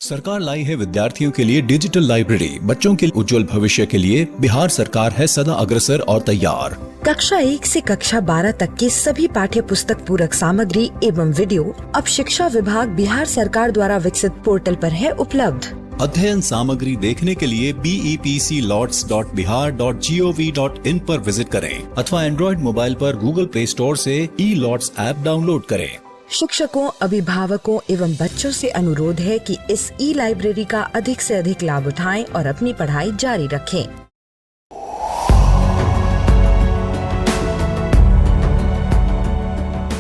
सरकार लाई है विद्यार्थियों के लिए डिजिटल लाइब्रेरी। बच्चों के उज्जवल भविष्य के लिए बिहार सरकार है सदा अग्रसर और तैयार। कक्षा 1 से कक्षा 12 तक की सभी पाठ्य पुस्तक पूरक सामग्री एवं वीडियो अब शिक्षा विभाग बिहार सरकार द्वारा विकसित पोर्टल पर है उपलब्ध। अध्ययन सामग्री देखने के लिए BEPCLots.bihar.gov.in पर विजिट करें अथवा एंड्रॉइड मोबाइल पर गूगल प्ले स्टोर से E-Lots ऐप डाउनलोड करें। शिक्षकों, अभिभावकों एवं बच्चों से अनुरोध है कि इस ई-लाइब्रेरी का अधिक से अधिक लाभ उठाएं और अपनी पढ़ाई जारी रखें।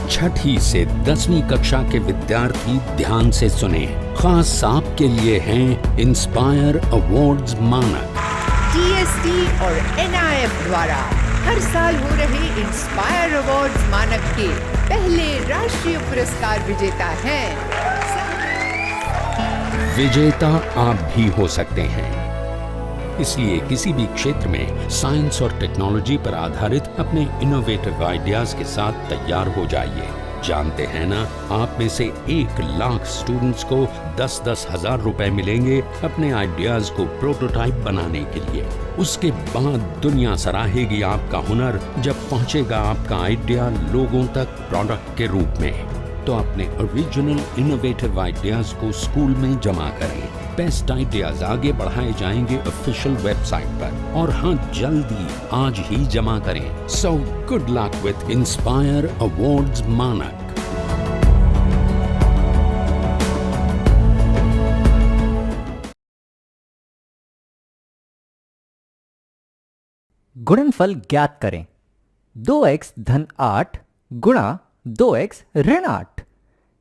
छठी से 10वीं कक्षा के विद्यार्थी ध्यान से सुने। खास आपके लिए हैं इंस्पायर अवार्ड्स मानक। DST और NIF द्वारा हर साल हो रहे इंस्पायर अवार्ड्स मानक के पहले राष्ट्रीय पुरस्कार विजेता हैं। विजेता आप भी हो सकते हैं, इसलिए किसी भी क्षेत्र में साइंस और टेक्नोलॉजी पर आधारित अपने इनोवेटिव आइडियाज के साथ तैयार हो जाइए। जानते हैं ना, आप में से 1 लाख स्टूडेंट्स को 10-10 हजार रुपए मिलेंगे अपने आइडियाज को प्रोटोटाइप बनाने के लिए। उसके बाद दुनिया सराहेगी आपका हुनर जब पहुंचेगा आपका आइडिया लोगों तक प्रोडक्ट के रूप में। तो अपने ओरिजिनल इनोवेटिव आइडियाज को स्कूल में जमा करें। बेस्ट आइडियाज आगे बढ़ाए जाएंगे ऑफिशियल वेबसाइट पर, और हाँ, जल्दी आज ही जमा करें। So good luck with inspire awards मानक। गुणनफल ज्ञात करें। 2x धन 8 गुणा 2x ऋण 8।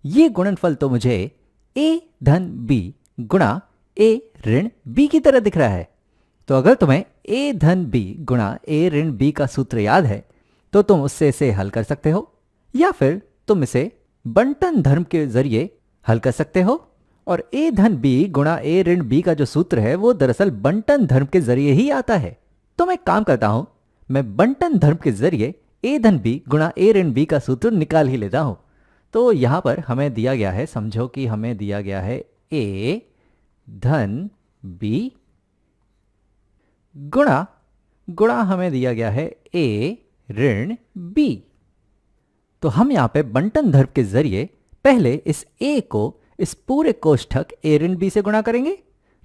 ये गुणनफल तो मुझे a धन b गुणा a ऋण b की तरह दिख रहा है। तो अगर तुम्हें a धन b गुणा a ऋण b का सूत्र याद है तो तुम उससे इसे हल कर सकते हो, या फिर तुम इसे बंटन धर्म के जरिए हल कर सकते हो। और a धन b गुणा a ऋण b का जो सूत्र है वो दरअसल बंटन धर्म के जरिए ही आता है। तो मैं एक काम करता हूं, मैं बंटन धर्म के जरिए a धन b गुणा a ऋण b का सूत्र निकाल ही लेता हूं। तो यहां पर हमें दिया गया है, समझो कि हमें दिया गया है a धन b गुणा हमें दिया गया है a ऋण b। तो हम यहां पे बंटन धर्म के जरिए पहले इस a को इस पूरे कोष्ठक a ऋण b से गुणा करेंगे,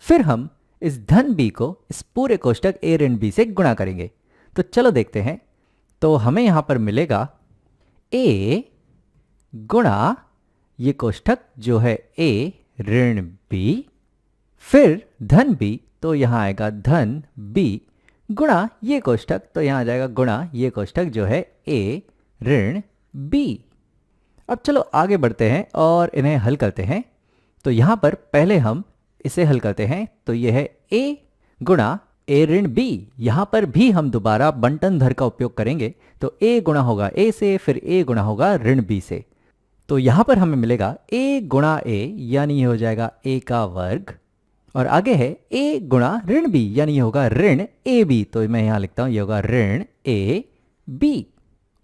फिर हम इस धन b को इस पूरे कोष्ठक a ऋण b से गुणा करेंगे। तो चलो देखते हैं। तो हमें यहां पर मिलेगा a गुणा ये कोष्ठक जो है a ऋण b, फिर धन b, तो यहां आएगा धन b गुणा ये कोष्ठक, तो यहां आ जाएगा गुणा ये कोष्ठक जो है a ऋण b। अब चलो आगे बढ़ते हैं और इन्हें हल करते हैं। तो यहां पर पहले हम इसे हल करते हैं। तो यह है a गुणा a ऋण b। यहां पर भी हम दोबारा बंटन धर का उपयोग करेंगे। तो a गुणा होगा a से, फिर a गुणा होगा ऋण b से। तो यहां पर हमें मिलेगा a गुणा a, यानी ये हो जाएगा a का वर्ग, और आगे है a गुणा ऋण b, यानी ये होगा ऋण ab। तो मैं यहां लिखता हूं ये होगा ऋण a b।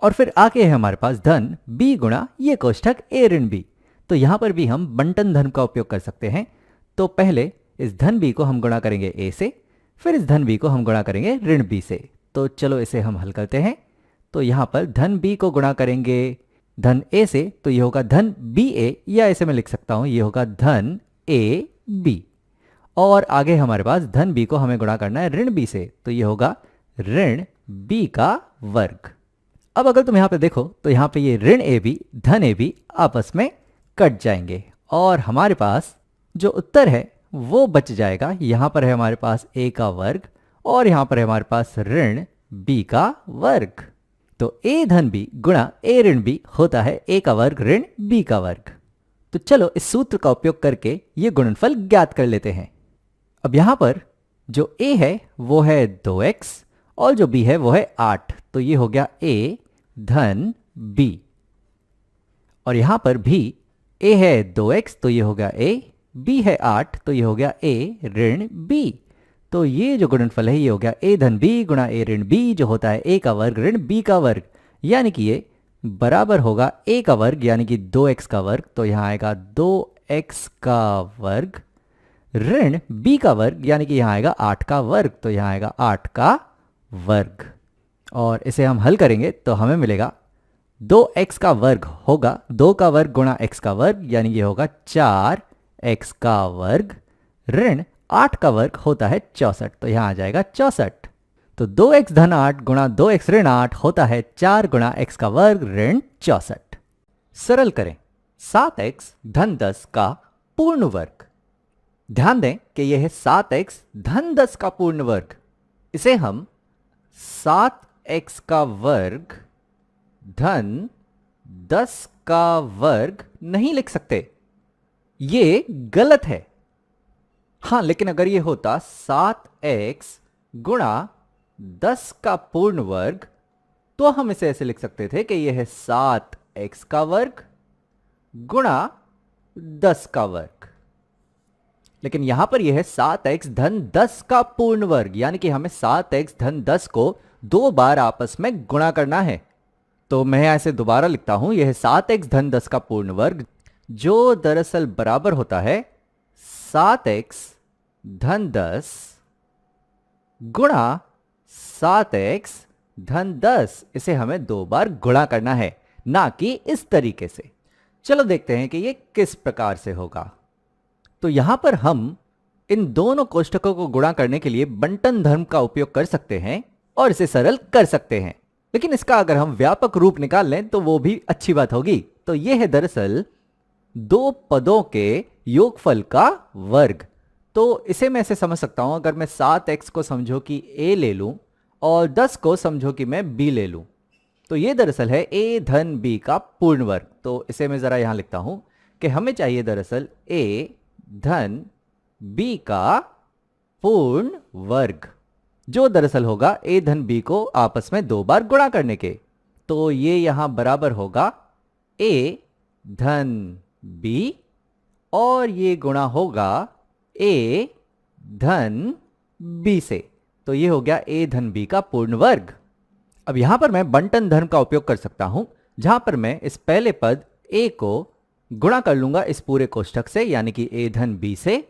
और फिर आगे है हमारे पास धन b गुणा ये कोष्ठक a ऋण b। तो यहां पर भी हम बंटन धर्म का उपयोग कर सकते हैं। तो पहले इस धन b को हम गुणा करेंगे a से, फिर इस धन b को हम गुणा करेंगे ऋण b से। तो चलो इसे हम हल करते हैं। तो यहां पर धन b को गुणा करेंगे धन a से, तो ये होगा धन ba, या इसे मैं लिख सकता हूं ये होगा धन ab। और आगे हमारे पास धन b को हमें गुणा करना है ऋण b से, तो ये होगा ऋण b का वर्ग। अब अगर तुम यहां पे देखो तो यहां पे ये ऋण ab धन ab आपस में कट जाएंगे, और हमारे पास जो उत्तर है वो बच जाएगा। यहां पर है हमारे पास a का वर्ग, और यहां पर है हमारे पास ऋण b का वर्ग। तो a धन b गुणा a ऋण b होता है a का वर्ग ऋण b का वर्ग। तो चलो इस सूत्र का उपयोग करके ये गुणनफल ज्ञात कर लेते हैं। अब यहां पर जो a है वो है 2x और जो b है वो है 8। तो ये हो गया a धन b, और यहां पर भी a है 2x, तो ये हो गया a, b है 8, तो ये हो गया a ऋण b। तो ये जो गुणनफल है ये हो गया a धन b गुणा a ऋण b, जो होता है a का वर्ग ऋण b का वर्ग, यानी कि ये बराबर होगा a का वर्ग यानी कि 2x का वर्ग। तो यहां आएगा 2x का वर्ग ऋण b का वर्ग यानी कि यहाँ आएगा 8 का वर्ग, तो यहाँ आएगा 8 का वर्ग। और इसे हम हल करेंगे तो हमें मिलेगा 2x का वर्ग होगा 2 का वर्ग गुणा x का वर्ग यानी ये होगा 4x का वर्ग, ऋण 8 का वर्ग होता है 64, तो यहाँ आ जाएगा 64। तो 2x धन 8 गुणा 2x ऋण 8 होता है 4 गुणा x का वर्ग ऋण 64। सरल करें 7x धन 10 का पूर्ण वर्ग। ध्यान दें कि यह है 7x धन 10 का पूर्ण वर्ग। इसे हम 7x का वर्ग धन 10 का वर्ग नहीं लिख सकते, ये गलत है। हाँ, लेकिन अगर ये होता 7x गुणा 10 का पूर्ण वर्ग तो हम इसे ऐसे लिख सकते थे कि यह है 7x का वर्ग गुणा 10 का वर्ग। लेकिन यहां पर यह है 7x धन 10 का पूर्ण वर्ग, यानी कि हमें 7x धन 10 को 2 बार आपस में गुणा करना है। तो मैं ऐसे दोबारा लिखता हूं, यह है 7x धन 10 का पूर्ण वर्ग, जो दरअसल बराबर होता है 7x धन 10 गुणा 7x धन 10। इसे हमें 2 बार गुणा करना है, ना कि इस तरीके से। चलो देखते हैं कि ये किस प्रकार से होगा। तो यहां पर हम इन दोनों कोष्ठकों को गुणा करने के लिए बंटन धर्म का उपयोग कर सकते हैं और इसे सरल कर सकते हैं, लेकिन इसका अगर हम व्यापक रूप निकाल लें तो वो भी अच्छी बात होगी। तो यह है दरअसल 2 पदों के योगफल का वर्ग। तो इसे मैं ऐसे समझ सकता हूं, अगर मैं 7x को समझो कि a ले लूं और 10 को समझो कि मैं b ले लूं, तो ये दरअसल है a धन b का पूर्ण वर्ग। तो इसे मैं जरा यहां लिखता हूं कि हमें चाहिए दरअसल a धन b का पूर्ण वर्ग, जो दरअसल होगा a धन b को आपस में 2 बार गुणा करने के। तो ये यहां बराबर होगा a धन b और ये गुणा होगा a धन b से। तो ये हो गया a धन b का पूर्ण वर्ग। अब यहां पर मैं बंटन धर्म का उपयोग कर सकता हूं, जहां पर मैं इस पहले पद a को गुणा कर लूंगा इस पूरे कोष्ठक से, यानी कि a धन b से,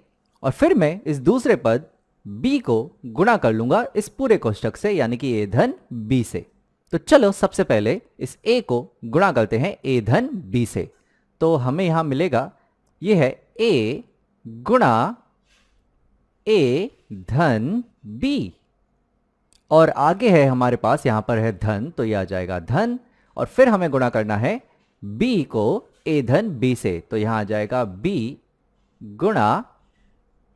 और फिर मैं इस दूसरे पद b को गुणा कर लूंगा इस पूरे कोष्ठक से, यानी कि a धन b से। तो चलो सबसे पहले इस a को गुणा करते हैं a धन b से। तो हमें यहां मिलेगा यह है a गुणा a धन b, और आगे है हमारे पास यहां पर है धन, तो यह आ जाएगा धन, और फिर हमें गुणा करना है b को a धन b से। तो यहां आ जाएगा b गुणा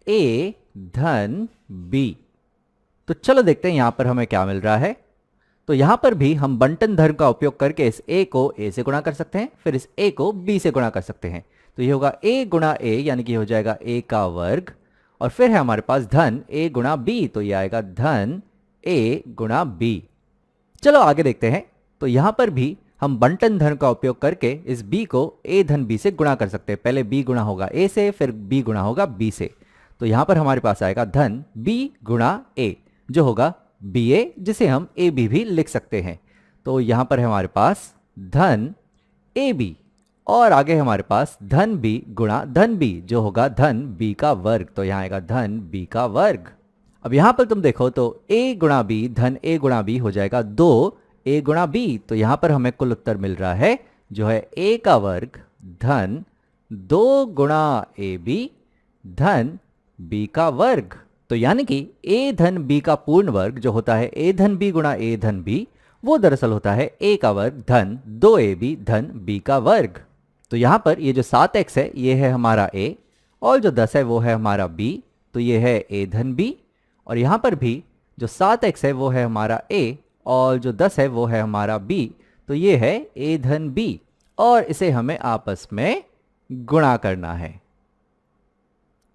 a धन b। तो चलो देखते हैं यहां पर हमें क्या मिल रहा है। तो यहां पर भी हम बंटन धर्म का उपयोग करके इस a को a से गुणा कर सकते हैं, फिर इस a को b से गुणा कर सकते हैं। तो ये होगा a गुणा a, यानी कि हो जाएगा a का वर्ग, और फिर है हमारे पास धन a गुणा b, तो ये आएगा धन a गुणा b। चलो आगे देखते हैं। तो यहां पर भी हम बंटन धर्म का उपयोग करके इस b को a धन b से गुणा कर सकते हैं। पहले b गुणा होगा a से, फिर b गुणा होगा b से। तो यहां पर हमारे पास आएगा धन b गुणा a, जो होगा ba, जिसे हम ab भी लिख सकते हैं। तो यहां पर है हमारे पास धन ab, और आगे हमारे पास धन b गुणा धन b, जो होगा धन b का वर्ग। तो यहां आएगा धन b का वर्ग। अब यहां पर तुम देखो तो a गुणा b धन a गुणा b हो जाएगा 2a गुणा b। तो यहां पर हमें कुल उत्तर मिल रहा है जो है a का वर्ग धन 2 गुणा ab धन b का वर्ग। तो यानी कि a धन b का पूर्ण वर्ग जो होता है a धन b गुणा a धन b, वो दरअसल होता है a का वर्ग धन 2ab धन b का वर्ग। तो यहां पर ये जो 7x है ये है हमारा a, और जो 10 है वो है हमारा b, तो ये है a धन b, और यहां पर भी जो 7x है वो है हमारा a, और जो 10 है वो है हमारा b, तो ये है a धन b, और इसे हमें आपस में गुणा करना है।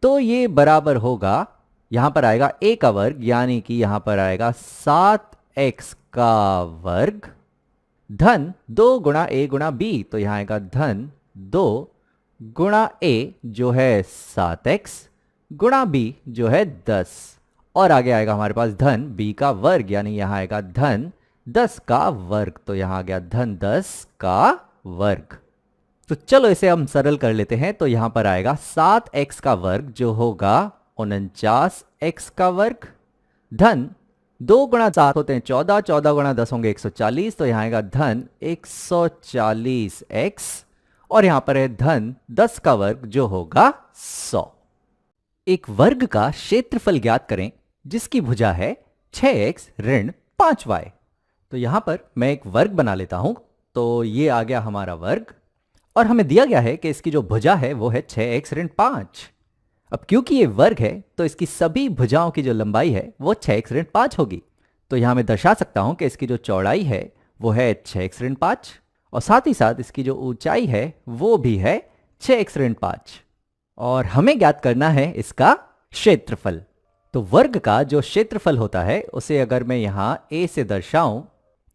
तो ये बराबर होगा, यहां पर आएगा a का वर्ग, यानी कि यहां पर आएगा 7x का वर्ग धन 2 गुणा a गुणा b। तो यहां आएगा धन 2 गुणा a जो है 7x गुणा b जो है 10, और आगे आएगा हमारे पास धन b का वर्ग, यानी यहां आएगा धन 10 का वर्ग। तो यहां आ गया धन 10 का वर्ग। तो चलो इसे हम सरल कर लेते हैं। तो यहां पर आएगा 7x का वर्ग जो होगा 49x का वर्ग धन 2 गुणा 7 होते हैं 14, 14 गुणा 10 होंगे 140, तो यहाँ आएगा धन 140x और यहाँ पर है धन 10 का वर्ग जो होगा 100। एक वर्ग का क्षेत्रफल ज्ञात करें जिसकी भुजा है 6x ऋण 5y। तो यहां पर मैं एक वर्ग बना लेता हूं। तो ये आ गया हमारा वर्ग और हमें दिया गया है कि इसकी जो भुजा है वो है 6x ऋण 5। अब क्योंकि ये वर्ग है तो इसकी सभी भुजाओं की जो लंबाई है वो 6x ऋण 5 होगी। तो यहां मैं दर्शा सकता हूं कि इसकी जो चौड़ाई है वो है 6x ऋण 5 और साथ ही साथ इसकी जो ऊंचाई है वो भी है 6x ऋण 5 और हमें ज्ञात करना है इसका क्षेत्रफल। तो वर्ग का जो क्षेत्रफल होता है उसे अगर मैं यहां a से दर्शाऊं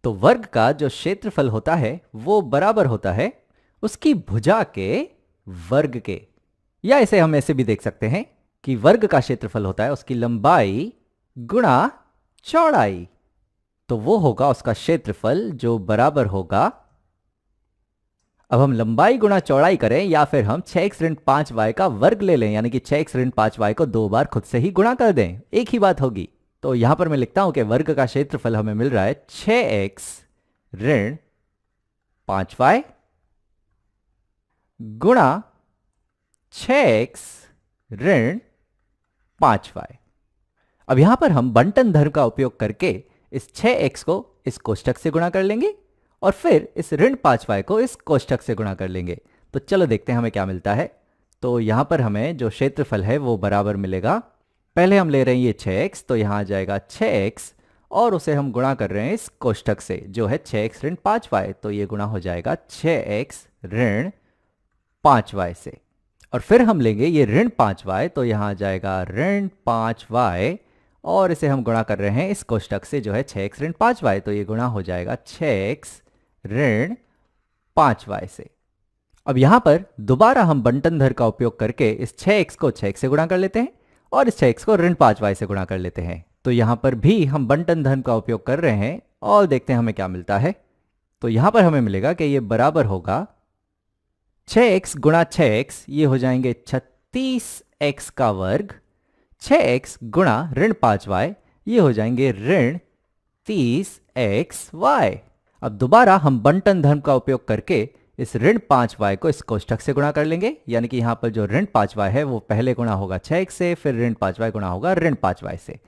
तो वर्ग का जो क्षेत्रफल होता है वो बराबर होता है उसकी भुजा के वर्ग के, या इसे हम ऐसे भी देख सकते हैं कि वर्ग का क्षेत्रफल होता है उसकी लंबाई गुणा चौड़ाई। तो वो होगा उसका क्षेत्रफल जो बराबर होगा, अब हम लंबाई गुणा चौड़ाई करें या फिर हम 6x ऋण 5y का वर्ग ले लें, यानी कि 6x ऋण 5y को 2 बार खुद से ही गुणा कर दें, एक ही बात होगी। तो यहां पर मैं लिखता हूं कि वर्ग का क्षेत्रफल हमें मिल रहा है 6x ऋण 5y गुणा 6x ऋण 5y। अब यहां पर हम बंटन धर्म का उपयोग करके इस 6x को इस कोष्ठक से गुणा कर लेंगे और फिर इस ऋण 5y को इस कोष्ठक से गुणा कर लेंगे। तो चलो देखते हैं हमें क्या मिलता है। तो यहां पर हमें जो क्षेत्रफल है वो बराबर मिलेगा। पहले हम ले रहे हैं ये 6x, तो यहां आ जाएगा 6x और उसे हम गुणा कर रहे हैं इस कोष्ठक से जो है 6x ऋण 5y। तो ये गुणा हो जाएगा 6x ऋण 5y से और फिर हम लेंगे ये ऋण 5y, तो यहां आ जाएगा ऋण 5y और इसे हम गुणा कर रहे हैं इस कोष्ठक से जो है 6x ऋण 5y। तो ये गुणा हो जाएगा 6x ऋण 5y से। अब यहां पर दोबारा हम बंटन धर का उपयोग करके इस 6x को 6x से गुणा कर लेते हैं और इस 6x को ऋण 5y से गुणा कर लेते हैं। तो यहां पर भी हम बंटन धर्म का उपयोग कर रहे हैं और देखते हैं हमें क्या मिलता है। तो यहां पर हमें मिलेगा कि ये बराबर होगा 6x गुणा 6x, ये हो जाएंगे 36x का वर्ग, 6x गुणा ऋण 5y, ये हो जाएंगे ऋण 30xy। अब दोबारा हम बंटन धर्म का उपयोग करके इस ऋण 5y को इस कोष्ठक से गुणा कर लेंगे, यानी कि यहां पर जो ऋण 5y है वो पहले गुणा होगा 6x से, फिर ऋण 5y गुणा होगा ऋण 5y से।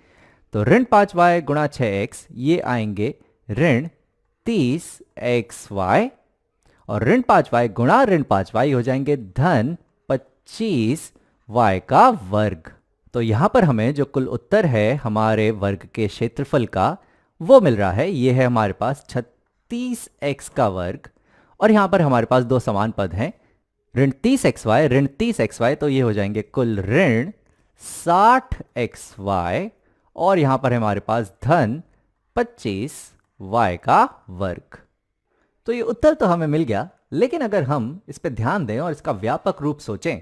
तो ऋण 5y गुणा 6x ये आएंगे ऋण 30xy और ऋण 5y गुणा ऋण 5y हो जाएंगे धन 25y का वर्ग। तो यहां पर हमें जो कुल उत्तर है हमारे वर्ग के क्षेत्रफल का वो मिल रहा है। ये है हमारे पास 36x का वर्ग और यहां पर हमारे पास दो समान पद हैं ऋण 30xy, तो ये हो जाएंगे कुल ऋण 60xy और यहां पर हमारे पास धन 25y का वर्ग। तो ये उत्तर तो हमें मिल गया, लेकिन अगर हम इस पे ध्यान दें और इसका व्यापक रूप सोचें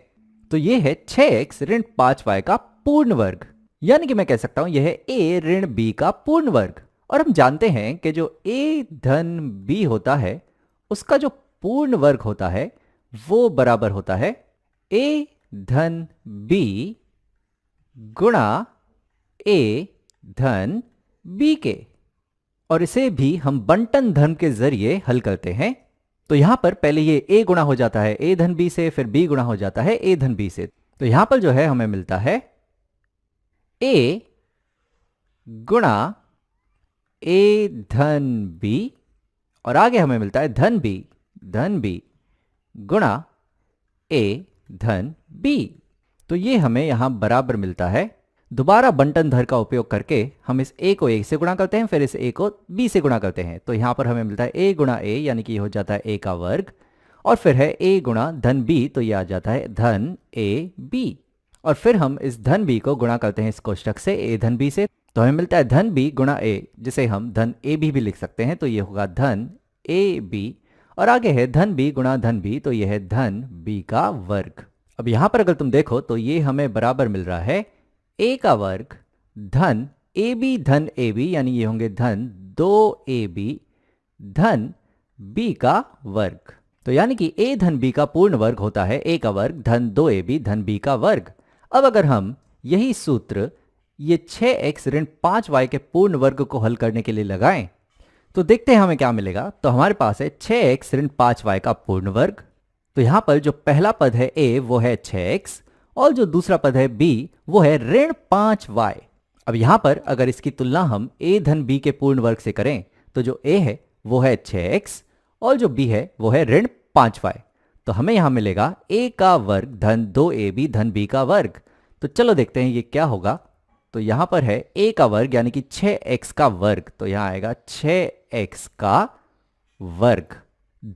तो ये है 6x ऋण 5y का पूर्ण वर्ग, यानी कि मैं कह सकता हूं यह है a ऋण b का पूर्ण वर्ग। और हम जानते हैं कि जो a धन b होता है उसका जो पूर्ण वर्ग होता है वो बराबर होता है a धन b गुणा a धन b के, और इसे भी हम बंटन धर्म के जरिए हल करते हैं। तो यहां पर पहले ये a गुणा हो जाता है a धन b से, फिर b गुणा हो जाता है a धन b से। तो यहां पर जो है हमें मिलता है a गुणा a धन b और आगे हमें मिलता है धन b गुणा a धन b। तो ये हमें यहां बराबर मिलता है। दोबारा बंटन धर का उपयोग करके हम इस a को a से गुणा करते हैं, फिर इस a को b से गुणा करते हैं। तो यहां पर हमें मिलता है a गुणा a, यानी कि हो जाता है a का वर्ग और फिर है a गुणा धन b, तो ये आ जाता है धन a b और फिर हम इस धन b को गुणा करते हैं इस कोष्ठक से a धन b से, तो हमें मिलता है धन b गुणा a, जिसे हम धन a b भी लिख सकते हैं। तो ये होगा धन a b और आगे है धन b गुणा धन b, तो ये है धन b का वर्ग। अब यहां पर अगर तुम देखो तो ये हमें बराबर मिल रहा है a का वर्ग धन धन ab, यानी ये होंगे धन 2ab धन b का वर्ग। तो यानी कि a धन b का पूर्ण वर्ग होता है a का वर्ग धन 2ab धन b का वर्ग। अब अगर हम यही सूत्र ये 6x ऋण 5y के पूर्ण वर्ग को हल करने के लिए लगाएं तो देखते हैं हमें क्या मिलेगा। तो हमारे पास है 6x ऋण 5y का पूर्ण वर्ग। तो यहां पर जो पहला पद है a वो है 6x और जो दूसरा पद है b वो है ऋण 5y। अब यहां पर अगर इसकी तुलना हम a धन b के पूर्ण वर्ग से करें तो जो a है वो है 6x और जो b है वो है ऋण 5y। तो हमें यहां मिलेगा a का वर्ग धन 2ab धन b का वर्ग। तो चलो देखते हैं ये क्या होगा। तो यहां पर है a का वर्ग यानी कि 6x का वर्ग, तो यहां आएगा 6x का वर्ग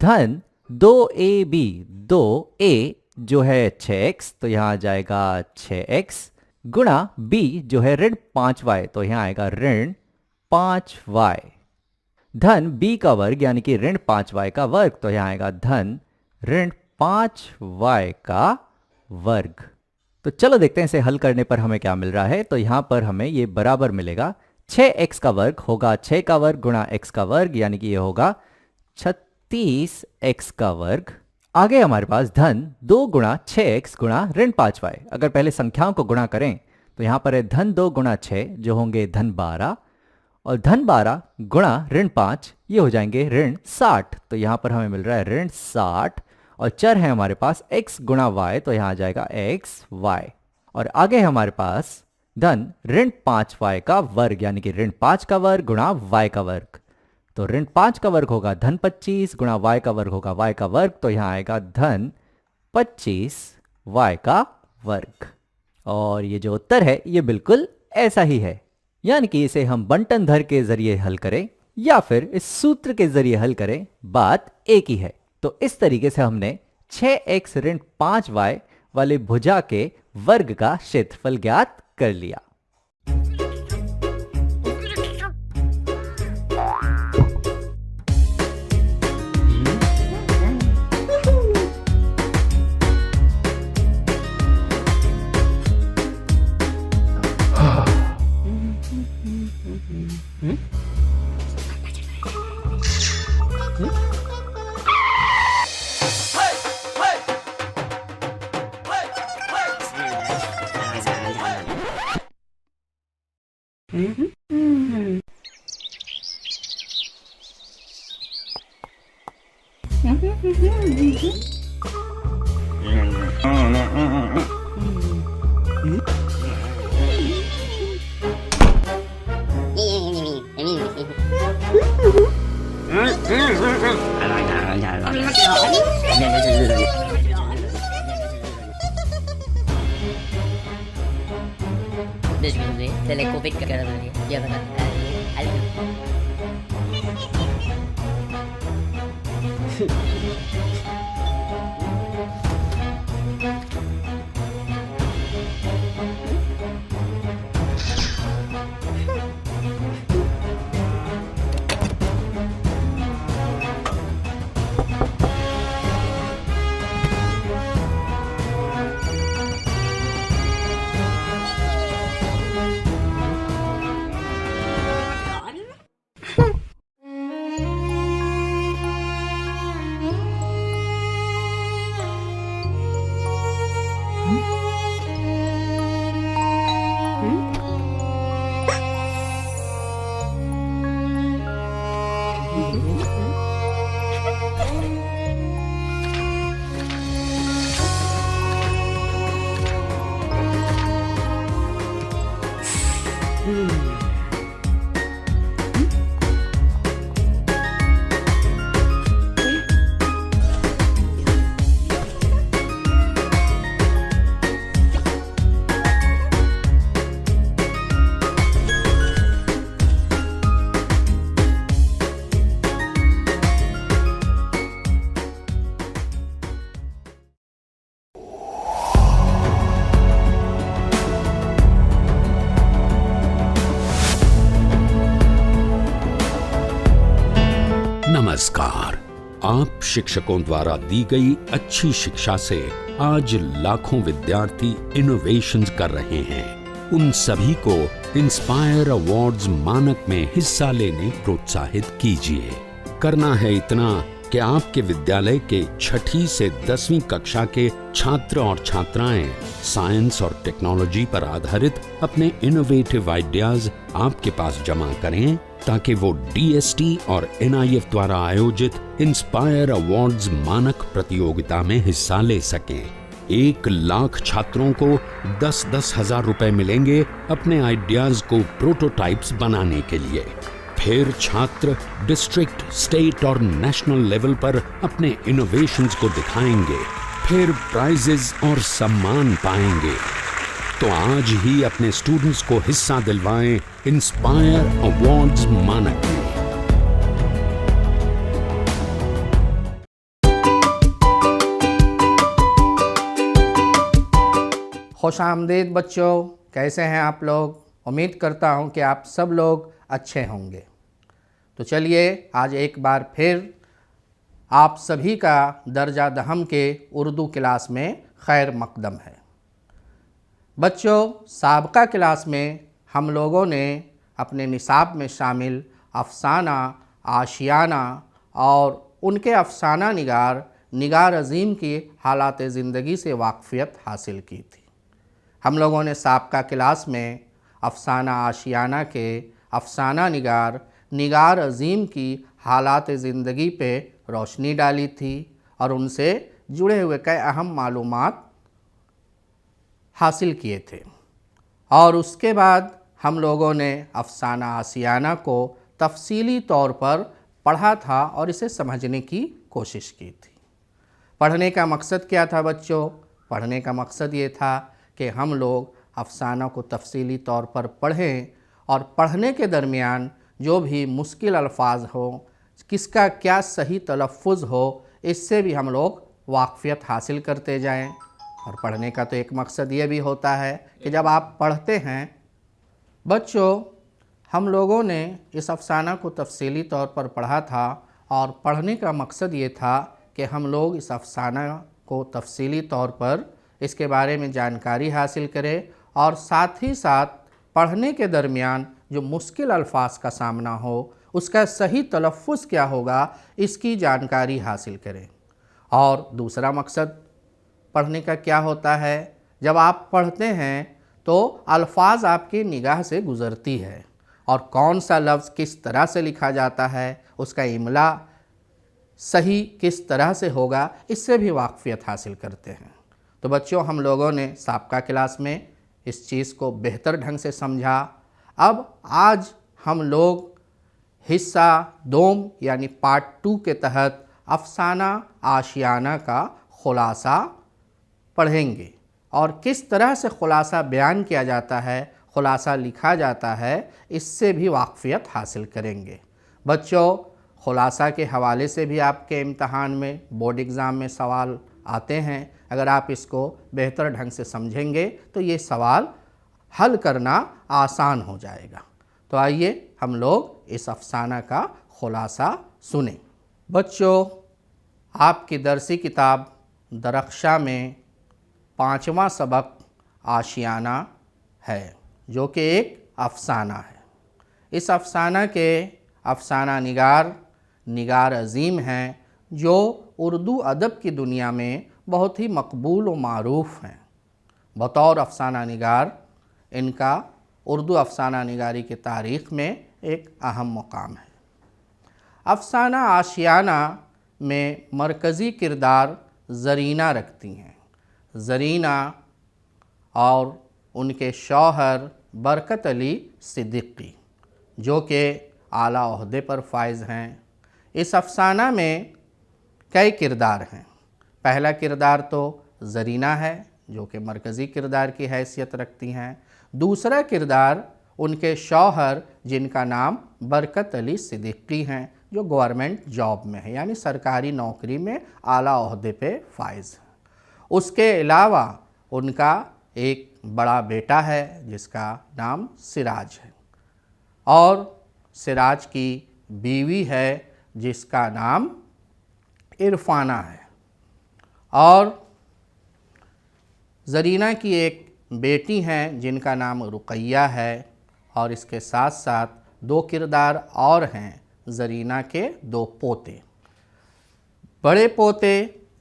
धन 2ab, 2a जो है 6x तो यहां आ जाएगा 6x गुणा b जो है ऋण 5y तो यहां आएगा ऋण 5y धन b का वर्ग यानी कि ऋण 5y का वर्ग तो यहां आएगा धन ऋण 5y का वर्ग। तो चलो देखते हैं इसे हल करने पर हमें क्या मिल रहा है। तो यहां पर हमें ये बराबर मिलेगा 6x का वर्ग होगा 6 का वर्ग गुणा x का वर्ग यानी कि ये होगा 36x का वर्ग। आगे हमारे पास धन 2 गुणा 6x गुणा ऋण 5y। अगर पहले संख्याओं को गुणा करें तो यहां पर है धन 2 गुणा 6 जो होंगे धन 12 और धन 12 गुणा ऋण 5 ये हो जाएंगे ऋण 60। तो यहां पर हमें मिल रहा है ऋण 60 और चर है हमारे पास x गुणा y तो यहां आ जाएगा xy। और आगे है हमारे पास धन ऋण 5y का वर्ग यानी कि ऋण 5 का वर्ग गुणा y का वर्ग। तो ऋण 5 का वर्ग होगा धन 25 गुणा y का वर्ग होगा y का वर्ग तो यहां आएगा धन 25 y का वर्ग। और ये जो उत्तर है ये बिल्कुल ऐसा ही है, यानी कि इसे हम बंटन धर के जरिए हल करें या फिर इस सूत्र के जरिए हल करें बात एक ही है। तो इस तरीके से हमने 6x ऋण 5y वाले भुजा के वर्ग का क्षेत्रफल ज्ञात कर लिया। Telekovic ka na rin. Diyan ka na. Alam mo. नमस्कार। आप शिक्षकों द्वारा दी गई अच्छी शिक्षा से आज लाखों विद्यार्थी इनोवेशंस कर रहे हैं। उन सभी को इंस्पायर अवार्ड्स मानक में हिस्सा लेने प्रोत्साहित कीजिए। करना है इतना कि आपके विद्यालय के 6ठी से 10वीं कक्षा के छात्र और छात्राएं साइंस और टेक्नोलॉजी पर आधारित अपने इनोवेटिव आइडियाज आपके पास जमा करें ताकि वो DST और NIF द्वारा आयोजित इंस्पायर अवार्ड्स मानक प्रतियोगिता में हिस्सा ले सकें। 1 लाख छात्रों को 10-10 हजार रुपए मिलेंगे अपने आइडियाज को प्रोटोटाइप्स बनाने के लिए। फिर छात्र डिस्ट्रिक्ट, स्टेट और नेशनल लेवल पर अपने इनोवेशंस को दिखाएंगे, फिर प्राइजेस और सम्मान पाएंगे। तो आज ही अपने स्टूडेंट्स को हिस्सा दिलवाएं इंस्पायर अवार्ड्स मानक में। खुशामदीद बच्चों, कैसे हैं आप लोग? उम्मीद करता हूं कि आप सब लोग अच्छे होंगे। तो चलिए आज एक बार फिर आप सभी का दर्जा दहम के उर्दू क्लास में खैर मकदम है। बच्चों, साबका क्लास में हम लोगों ने अपने निसाब में शामिल अफसाना, आशियाना और उनके अफसाना निगार अज़ीम की हालात ज़िंदगी से वाक़फ़ियत हासिल की थी। हम लोगों ने साबका क्लास में अफसाना आशियाना के अफसाना निगार अज़ीम की हालात ज़िंदगी पे रोशनी डाली थी और उनसे जुड़े हुए कई अहम मालूमात हासिल किए थे। और उसके बाद हम लोगों ने अफसाना आशियाना को तफसीली तौर पर पढ़ा था और इसे समझने की कोशिश की थी। पढ़ने का मकसद क्या था बच्चों? पढ़ने का मकसद ये था कि हम लोग अफसाना को तफसीली तौर पर पढ़ें और पढ़ने के दरमियान जो भी मुश्किल अल्फाज हो, किसका क्या सही तलफ़ुज़ हो, इससे भी हम लोग वाक़फ़ियत हासिल करते जाएं। और पढ़ने का तो एक मकसद ये भी होता है कि जब आप पढ़ते हैं बच्चों, हम लोगों ने इस अफसाना को तफसीली तौर पर पढ़ा था और पढ़ने का मकसद ये था कि हम लोग इस अफसाना को तफसीली तौर पर इसके बारे में जानकारी हासिल करें और साथ ही साथ पढ़ने के दरमियान जो मुश्किल अल्फाज का सामना हो उसका सही तलफ़ुज़ क्या होगा, इसकी जानकारी हासिल करें। और दूसरा मकसद पढ़ने का क्या होता है? जब आप पढ़ते हैं तो अल्फाज आपकी निगाह से गुज़रती है और कौन सा लफ्ज़ किस तरह से लिखा जाता है, उसका इमला सही किस तरह से होगा, इससे भी वाक़फ़ियत हासिल करते हैं। तो बच्चों, हम लोगों ने साबका क्लास में इस चीज़ को बेहतर ढंग से समझा। अब आज हम लोग हिस्सा 2 यानी पार्ट 2 के तहत अफसाना आशियाना का ख़ुलासा पढ़ेंगे और किस तरह से ख़ुलासा बयान किया जाता है, ख़ुलासा लिखा जाता है, इससे भी वाक़फ़ियत हासिल करेंगे। बच्चों, ख़ुलासा के हवाले से भी आपके इम्तहान में, बोर्ड एग्ज़ाम में सवाल आते हैं। अगर आप इसको बेहतर ढंग से समझेंगे तो ये सवाल हल करना आसान हो जाएगा। तो आइए हम लोग इस अफसाना का ख़ुलासा सुनें। बच्चों, आपकी दरसी किताब दरख्शा में 5वां सबक आशियाना है, जो कि एक अफसाना है। इस अफसाना के अफसाना निगार अज़ीम हैं जो उर्दू अदब की दुनिया में बहुत ही मकबूल व मारूफ़ हैं। बतौर अफसाना निगार इनका उर्दू अफसाना निगारी की तारीख़ में एक अहम मकाम है। अफसाना आशियाना में मरकज़ी किरदार ज़रीना रखती हैं। ज़रीना और उनके शौहर बरकत अली सिद्दीकी, जो कि आला ओहदे पर फाइज हैं। इस अफसाना में कई किरदार हैं। पहला किरदार तो ज़रीना है, जो कि मरकज़ी किरदार की हैसियत रखती हैं। दूसरा किरदार उनके शौहर, जिनका नाम बरकत अली सिद्दीकी हैं, जो गवर्नमेंट जॉब में है, यानी सरकारी नौकरी में आला ओहदे पे फाइज है। उसके अलावा उनका एक बड़ा बेटा है जिसका नाम सिराज है और सिराज की बीवी है जिसका नाम इरफाना है और ज़रीना की एक बेटी हैं जिनका नाम रुक़ैया है और इसके साथ साथ 2 किरदार और हैं, ज़रीना के 2 पोते। बड़े पोते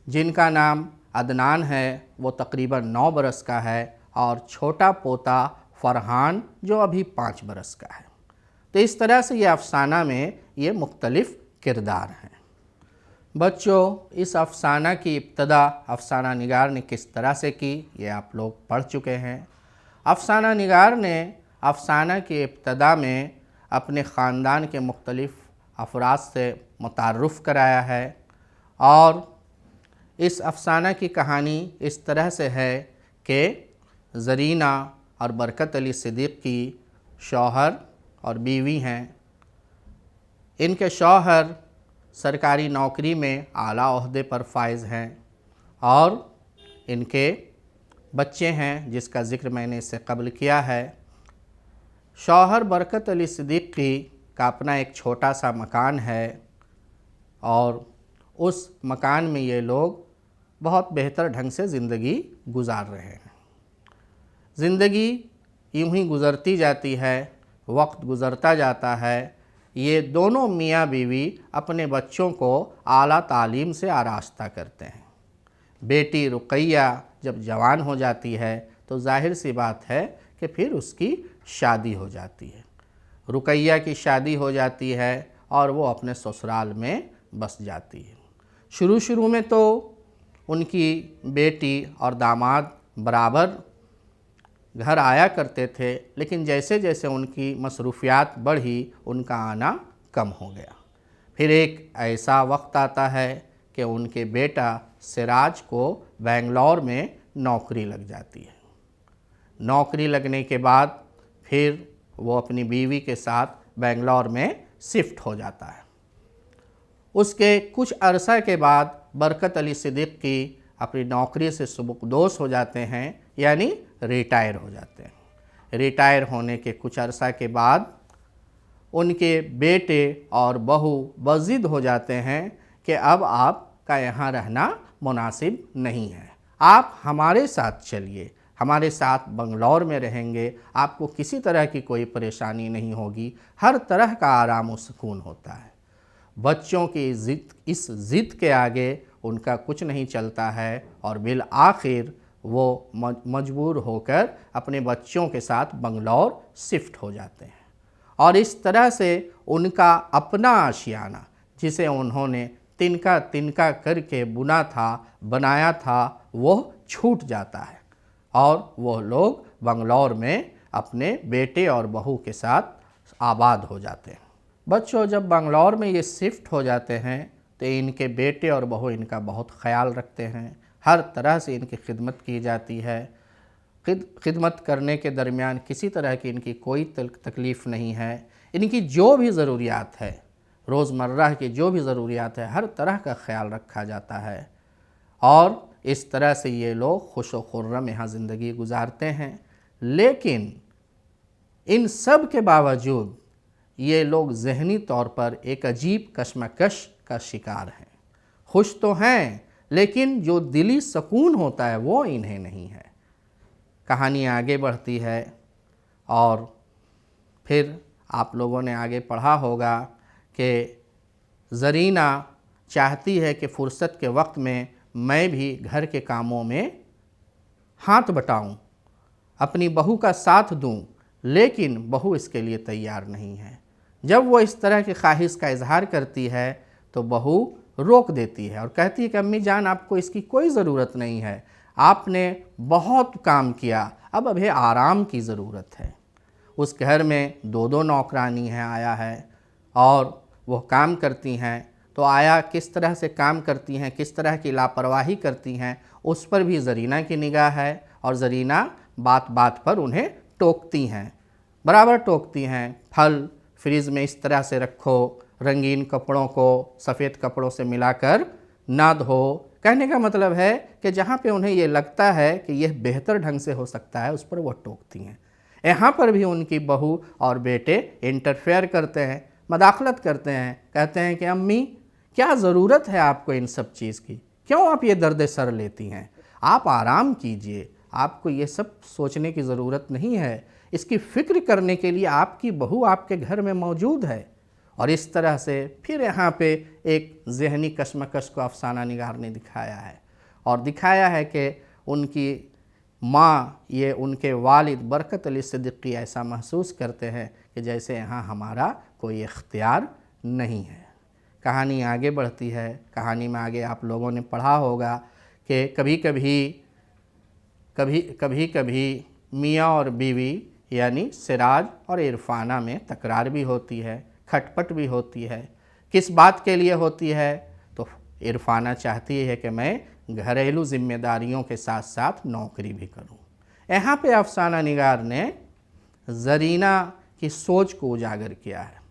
जिनका नाम अदनान है वो तकरीबन 9 बरस का है और छोटा पोता फरहान जो अभी 5 बरस का है। तो इस तरह से ये अफसाना में ये मुख्तलिफ किरदार हैं। बच्चों, इस अफसाना की इब्तदा अफसाना निगार ने किस तरह से की ये आप लोग पढ़ चुके हैं। अफसाना निगार ने अफसाना की इब्तदा में अपने ख़ानदान के मुख्तलिफ अफराद से मुतारुफ़ कराया है और इस अफसाना की कहानी इस तरह से है कि ज़रीना और बरकत अली सिद्दीक़ की शौहर और बीवी हैं। इनके शौहर सरकारी नौकरी में आला ओहदे पर फाइज़ हैं और इनके बच्चे हैं जिसका ज़िक्र मैंने इससे कबल किया है। शौहर बरकत अली सिद्दीक़ी का अपना एक छोटा सा मकान है और उस मकान में ये लोग बहुत बेहतर ढंग से ज़िंदगी गुजार रहे हैं। ज़िंदगी यूं ही गुज़रती जाती है, वक्त गुज़रता जाता है। ये दोनों मियाँ बीवी अपने बच्चों को आला तालीम से आरास्ता करते हैं। बेटी रुकैया जब जवान हो जाती है तो जाहिर सी बात है कि फिर उसकी शादी हो जाती है। रुकैया की शादी हो जाती है और वो अपने ससुराल में बस जाती है। शुरू में तो उनकी बेटी और दामाद बराबर घर आया करते थे, लेकिन जैसे जैसे उनकी मसरूफियात बढ़ी उनका आना कम हो गया। फिर एक ऐसा वक्त आता है कि उनके बेटा सिराज को बेंगलोर में नौकरी लग जाती है। नौकरी लगने के बाद फिर वो अपनी बीवी के साथ बेंगलोर में शिफ्ट हो जाता है। उसके कुछ अरसा के बाद बरकत अली सिद्दीक़ी अपनी नौकरी से सुबुकदोश हो जाते हैं, यानी रिटायर हो जाते हैं। रिटायर होने के कुछ अरसा के बाद उनके बेटे और बहू बज़िद हो जाते हैं कि अब आपका यहाँ रहना मुनासिब नहीं है, आप हमारे साथ चलिए, हमारे साथ बंगलौर में रहेंगे, आपको किसी तरह की कोई परेशानी नहीं होगी, हर तरह का आराम और सुकून होता है। बच्चों की इस ज़िद के आगे उनका कुछ नहीं चलता है और बिल आखिर वो मजबूर होकर अपने बच्चों के साथ बंगलौर शिफ्ट हो जाते हैं और इस तरह से उनका अपना आशियाना जिसे उन्होंने तिनका तिनका करके बुना था, बनाया था, वो छूट जाता है और वो लोग बंगलौर में अपने बेटे और बहू के साथ आबाद हो जाते हैं। बच्चों, जब बंगलौर में ये शिफ्ट हो जाते हैं तो इनके बेटे और बहू इनका बहुत ख्याल रखते हैं, हर तरह से इनकी खिदमत की जाती है। खिदमत करने के दरमियान किसी तरह की इनकी कोई तकलीफ़ नहीं है। इनकी जो भी ज़रूरियात है, रोज़मर्रा की जो भी ज़रूरियात है, हर तरह का ख्याल रखा जाता है और इस तरह से ये लोग खुश व खुर्रम यहाँ ज़िंदगी गुजारते हैं। लेकिन इन सब के बावजूद ये लोग ज़हनी तौर पर एक अजीब कश्मकश का शिकार हैं। खुश तो हैं लेकिन जो दिली सुकून होता है वो इन्हें नहीं है। कहानी आगे बढ़ती है और फिर आप लोगों ने आगे पढ़ा होगा कि ज़रीना चाहती है कि फ़ुर्सत के वक्त में मैं भी घर के कामों में हाथ बटाऊं, अपनी बहू का साथ दूं, लेकिन बहू इसके लिए तैयार नहीं है। जब वो इस तरह की ख्वाहिश का इजहार करती है तो बहू रोक देती है और कहती है कि अम्मी जान, आपको इसकी कोई ज़रूरत नहीं है, आपने बहुत काम किया, अब अभी आराम की ज़रूरत है। उस घर में 2 नौकरानी हैं आया है और वो काम करती हैं। तो आया किस तरह से काम करती हैं, किस तरह की लापरवाही करती हैं, उस पर भी ज़रीना की निगाह है और ज़रीना बात बात पर उन्हें टोकती हैं, बराबर टोकती हैं। फल फ्रिज में इस तरह से रखो, रंगीन कपड़ों को सफ़ेद कपड़ों से मिलाकर ना धो। कहने का मतलब है कि जहाँ पे उन्हें ये लगता है कि यह बेहतर ढंग से हो सकता है, उस पर वो टोकती हैं। यहाँ पर भी उनकी बहू और बेटे इंटरफेयर करते हैं, मदाखलत करते हैं, कहते हैं कि अम्मी क्या ज़रूरत है आपको इन सब चीज़ की, क्यों आप ये दर्द सर लेती हैं, आप आराम कीजिए, आपको ये सब सोचने की ज़रूरत नहीं है, इसकी फ़िक्र करने के लिए आपकी बहू आपके घर में मौजूद है, और इस तरह से फिर यहाँ पे एक ज़हनी कशमकश को अफसाना निगार ने दिखाया है और दिखाया है कि उनकी माँ ये उनके वालिद बरकत अली सिद्दीकी ऐसा महसूस करते हैं कि जैसे यहाँ हमारा कोई इख्तियार नहीं है। कहानी आगे बढ़ती है। कहानी में आगे आप लोगों ने पढ़ा होगा कि कभी कभी मियाँ और बीवी यानी सिराज और इरफाना में तकरार भी होती है, खटपट भी होती है। किस बात के लिए होती है? तो इरफाना चाहती है कि मैं घरेलू जिम्मेदारियों के साथ साथ नौकरी भी करूं। यहाँ पे अफसाना निगार ने ज़रीना की सोच को उजागर किया है।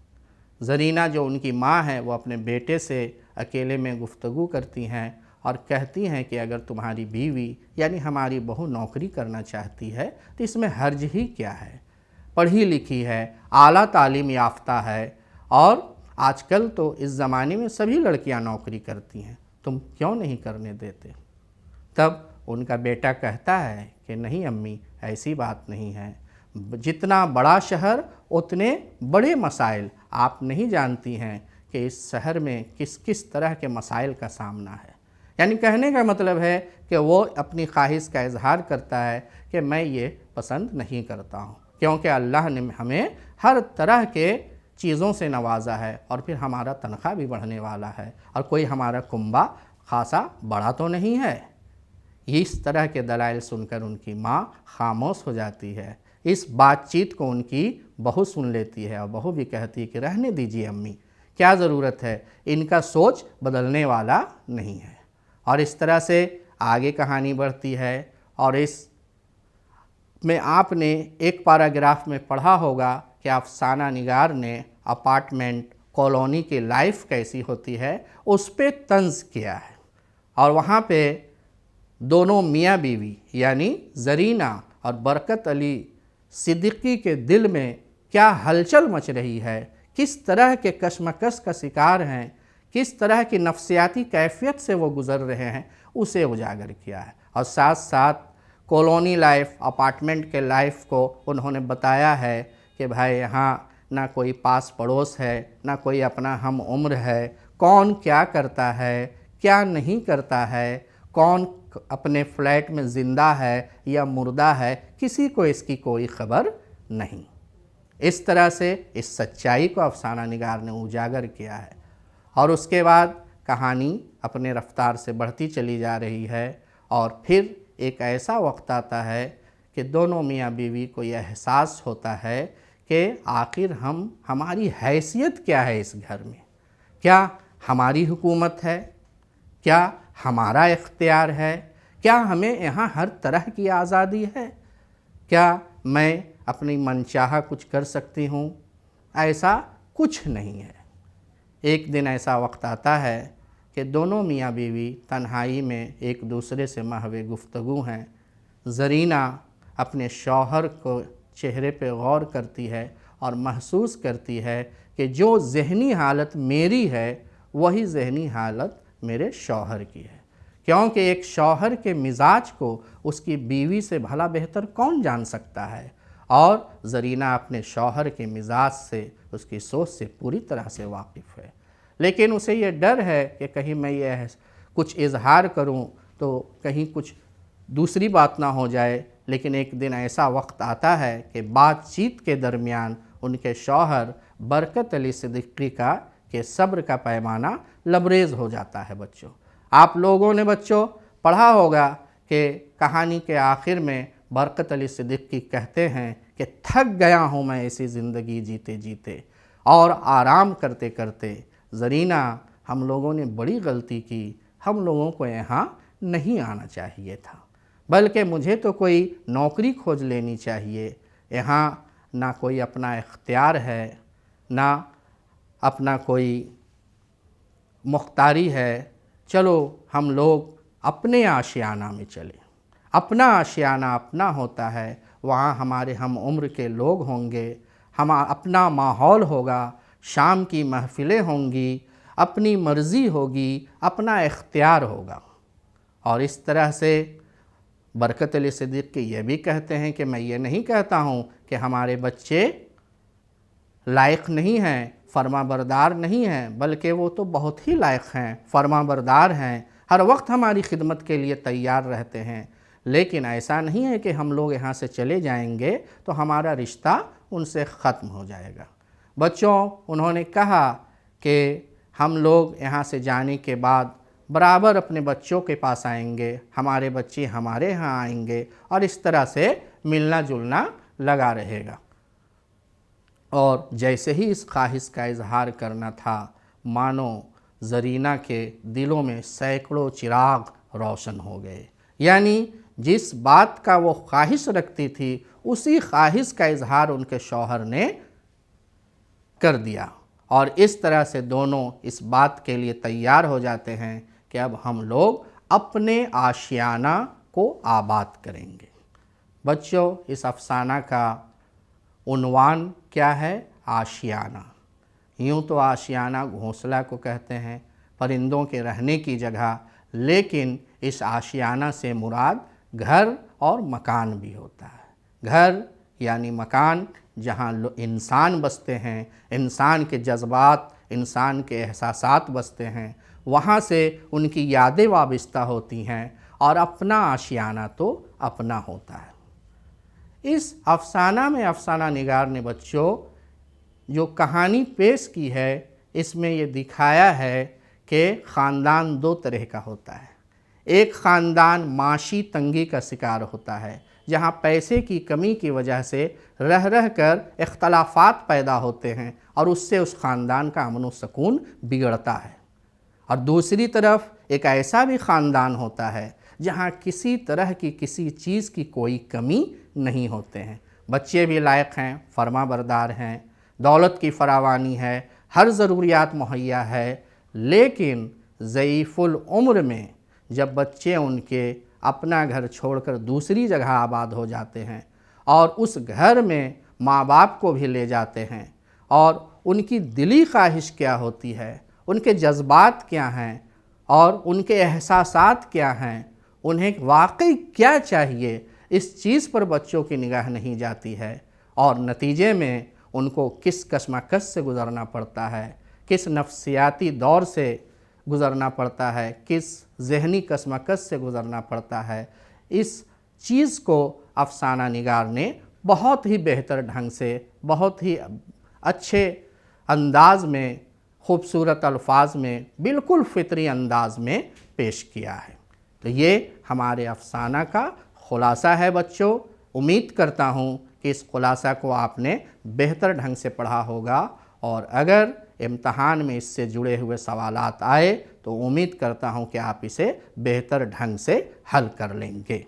ज़रीना जो उनकी माँ है वो अपने बेटे से अकेले में गुफ्तगू करती हैं और कहती हैं कि अगर तुम्हारी बीवी यानी हमारी बहू नौकरी करना चाहती है तो इसमें हर्ज ही क्या है, पढ़ी लिखी है, आला तालीम याफ्ता है और आजकल तो इस ज़माने में सभी लड़कियां नौकरी करती हैं, तुम क्यों नहीं करने देते? तब उनका बेटा कहता है कि नहीं अम्मी, ऐसी बात नहीं है, जितना बड़ा शहर उतने बड़े मसाइल। आप नहीं जानती हैं कि इस शहर में किस किस तरह के मसाइल का सामना है। यानी कहने का मतलब है कि वो अपनी ख्वाहिश का इजहार करता है कि मैं ये पसंद नहीं करता हूँ, क्योंकि अल्लाह ने हमें हर तरह के चीज़ों से नवाजा है और फिर हमारा तनख्वाह भी बढ़ने वाला है और कोई हमारा कुंबा खासा बड़ा तो नहीं है। इस तरह के दलाइल सुनकर उनकी माँ खामोश हो जाती है। इस बातचीत को उनकी बहू सुन लेती है और बहू भी कहती है कि रहने दीजिए अम्मी, क्या ज़रूरत है, इनका सोच बदलने वाला नहीं है। और इस तरह से आगे कहानी बढ़ती है और इस में आपने एक पैराग्राफ में पढ़ा होगा कि अफसाना निगार ने अपार्टमेंट कॉलोनी की लाइफ कैसी होती है उस पे तंज़ किया है और वहाँ पे दोनों मियाँ बीवी यानी ज़रीना और बरकत अली सिद्दीकी के दिल में क्या हलचल मच रही है, किस तरह के कशमकश का शिकार हैं, किस तरह की नफ्सियाती कैफियत से वो गुज़र रहे हैं, उसे उजागर किया है। और साथ साथ कॉलोनी लाइफ, अपार्टमेंट के लाइफ को उन्होंने बताया है कि भाई यहाँ ना कोई पास पड़ोस है, ना कोई अपना हम उम्र है, कौन क्या करता है, क्या नहीं करता है, कौन अपने फ्लैट में ज़िंदा है या मुर्दा है, किसी को इसकी कोई ख़बर नहीं। इस तरह से इस सच्चाई को अफसाना निगार ने उजागर किया है और उसके बाद कहानी अपने रफ्तार से बढ़ती चली जा रही है और फिर एक ऐसा वक्त आता है कि दोनों मियाँ बीवी को यह एहसास होता है कि आखिर हमारी हैसियत क्या है इस घर में, क्या हमारी हुकूमत है, क्या हमारा इख्तियार है, क्या हमें यहाँ हर तरह की आज़ादी है, क्या मैं अपनी मनचाहा कुछ कर सकती हूँ? ऐसा कुछ नहीं है। एक दिन ऐसा वक्त आता है कि दोनों मियाँ बीवी तन्हाई में एक दूसरे से महवे गुफ्तगू हैं। ज़रीना अपने शौहर को चेहरे पे गौर करती है और महसूस करती है कि जो ज़हनी हालत मेरी है वही ज़हनी हालत मेरे शौहर की है, क्योंकि एक शौहर के मिजाज को उसकी बीवी से भला बेहतर कौन जान सकता है। और ज़रीना अपने शौहर के मिजाज से, उसकी सोच से पूरी तरह से वाकिफ़ है, लेकिन उसे ये डर है कि कहीं मैं ये कुछ इजहार करूं तो कहीं कुछ दूसरी बात ना हो जाए। लेकिन एक दिन ऐसा वक्त आता है कि बातचीत के दरमियान उनके शौहर बरकत अली सिद्दीकी का के सब्र का पैमाना लबरेज़ हो जाता है। बच्चों, आप लोगों ने बच्चों पढ़ा होगा कि कहानी के आखिर में बरकत अली सिद्दीकी कहते हैं कि थक गया हूँ मैं ऐसी ज़िंदगी जीते जीते और आराम करते करते। ज़रीना, हम लोगों ने बड़ी गलती की, हम लोगों को यहाँ नहीं आना चाहिए था, बल्कि मुझे तो कोई नौकरी खोज लेनी चाहिए। यहाँ ना कोई अपना इख्तियार है, ना अपना कोई मुख्तारी है। चलो हम लोग अपने आशियाना में चले। अपना आशियाना अपना होता है, वहाँ हमारे हम उम्र के लोग होंगे, हम अपना माहौल होगा, शाम की महफ़िलें होंगी, अपनी मर्ज़ी होगी, अपना इख्तियार होगा। और इस तरह से बरकत अली सिद्दीकी ये भी कहते हैं कि मैं ये नहीं कहता हूँ कि हमारे बच्चे लायक नहीं हैं, फरमाबरदार नहीं हैं, बल्कि वो तो बहुत ही लायक हैं, फरमाबरदार हैं, हर वक्त हमारी खिदमत के लिए तैयार रहते हैं। लेकिन ऐसा नहीं है कि हम लोग यहाँ से चले जाएंगे तो हमारा रिश्ता उनसे ख़त्म हो जाएगा। बच्चों, उन्होंने कहा कि हम लोग यहाँ से जाने के बाद बराबर अपने बच्चों के पास आएंगे, हमारे बच्चे हमारे यहाँ आएंगे और इस तरह से मिलना जुलना लगा रहेगा। और जैसे ही इस ख्वाहिश का इजहार करना था, मानो ज़रीना के दिलों में सैकड़ों चिराग रोशन हो गए। यानी जिस बात का वो ख्वाहिश रखती थी उसी ख्वाहिश का इजहार उनके शौहर ने कर दिया। और इस तरह से दोनों इस बात के लिए तैयार हो जाते हैं कि अब हम लोग अपने आशियाना को आबाद करेंगे। बच्चों, इस अफसाना का उन्वान क्या है? आशियाना। यूँ तो आशियाना घोंसला को कहते हैं, परिंदों के रहने की जगह, लेकिन इस आशियाना से मुराद घर और मकान भी होता है। घर यानी मकान जहाँ इंसान बसते हैं, इंसान के जज्बात, इंसान के एहसासात बसते हैं, वहाँ से उनकी यादें वाबस्ता होती हैं और अपना आशियाना तो अपना होता है। इस अफसाना में अफसाना निगार ने बच्चों जो कहानी पेश की है, इसमें ये दिखाया है कि ख़ानदान दो तरह का होता है। एक ख़ानदान माशी तंगी का शिकार होता है, जहाँ पैसे की कमी की वजह से रह रह कर इख्तलाफात पैदा होते हैं और उससे उस ख़ानदान का अमन व सुकून बिगड़ता है। और दूसरी तरफ एक ऐसा भी ख़ानदान होता है जहाँ किसी तरह की किसी चीज़ की कोई कमी नहीं होते हैं, बच्चे भी लायक हैं, फरमाबरदार हैं, दौलत की फरावानी है, हर ज़रूरियात मुहैया है। लेकिन ज़ईफ़ुल उम्र में जब बच्चे उनके अपना घर छोड़कर दूसरी जगह आबाद हो जाते हैं और उस घर में माँ बाप को भी ले जाते हैं और उनकी दिली ख्वाहिश क्या होती है, उनके जज्बात क्या हैं और उनके एहसासात क्या हैं, उन्हें वाकई क्या चाहिए, इस चीज़ पर बच्चों की निगाह नहीं जाती है। और नतीजे में उनको किस कशमकश से गुज़रना पड़ता है, किस नफ्सियाती दौर से गुज़रना पड़ता है, किस ज़हनी कशमकश से गुज़रना पड़ता है, इस चीज़ को अफसाना निगार ने बहुत ही बेहतर ढंग से, बहुत ही अच्छे अंदाज़ में, खूबसूरत अल्फाज में, बिल्कुल फितरी अंदाज़ में पेश किया है। तो ये हमारे अफसाना का ख़ुलासा है बच्चों। उम्मीद करता हूँ कि इस ख़ुलासा को आपने बेहतर ढंग से पढ़ा होगा और अगर इम्तहान में इससे जुड़े हुए सवालात आए तो उम्मीद करता हूँ कि आप इसे बेहतर ढंग से हल कर लेंगे।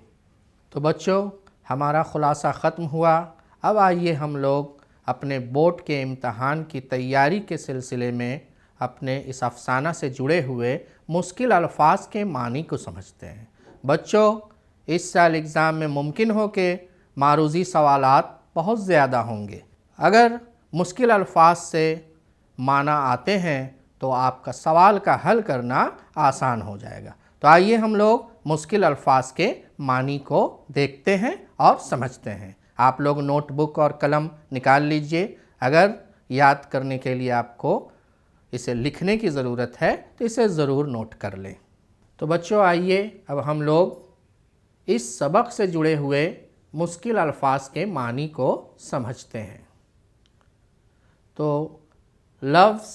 तो बच्चों, हमारा ख़ुलासा ख़त्म हुआ। अब आइए हम लोग अपने बोर्ड के इम्तहान की तैयारी के सिलसिले में अपने इस अफसाना से जुड़े हुए मुश्किल अल्फाज के मानी को समझते हैं। बच्चों, इस साल एग्ज़ाम में मुमकिन हो कि मारूज़ी सवालात बहुत ज़्यादा होंगे। अगर मुश्किल अल्फाज से माना आते हैं तो आपका सवाल का हल करना आसान हो जाएगा। तो आइए हम लोग मुश्किल अल्फाज के मानी को देखते हैं और समझते हैं। आप लोग नोटबुक और कलम निकाल लीजिए। अगर याद करने के लिए आपको इसे लिखने की ज़रूरत है तो इसे ज़रूर नोट कर लें। तो बच्चों, आइए अब हम लोग इस सबक से जुड़े हुए मुश्किल अल्फाज के मानी को समझते हैं। तो लफ्ज़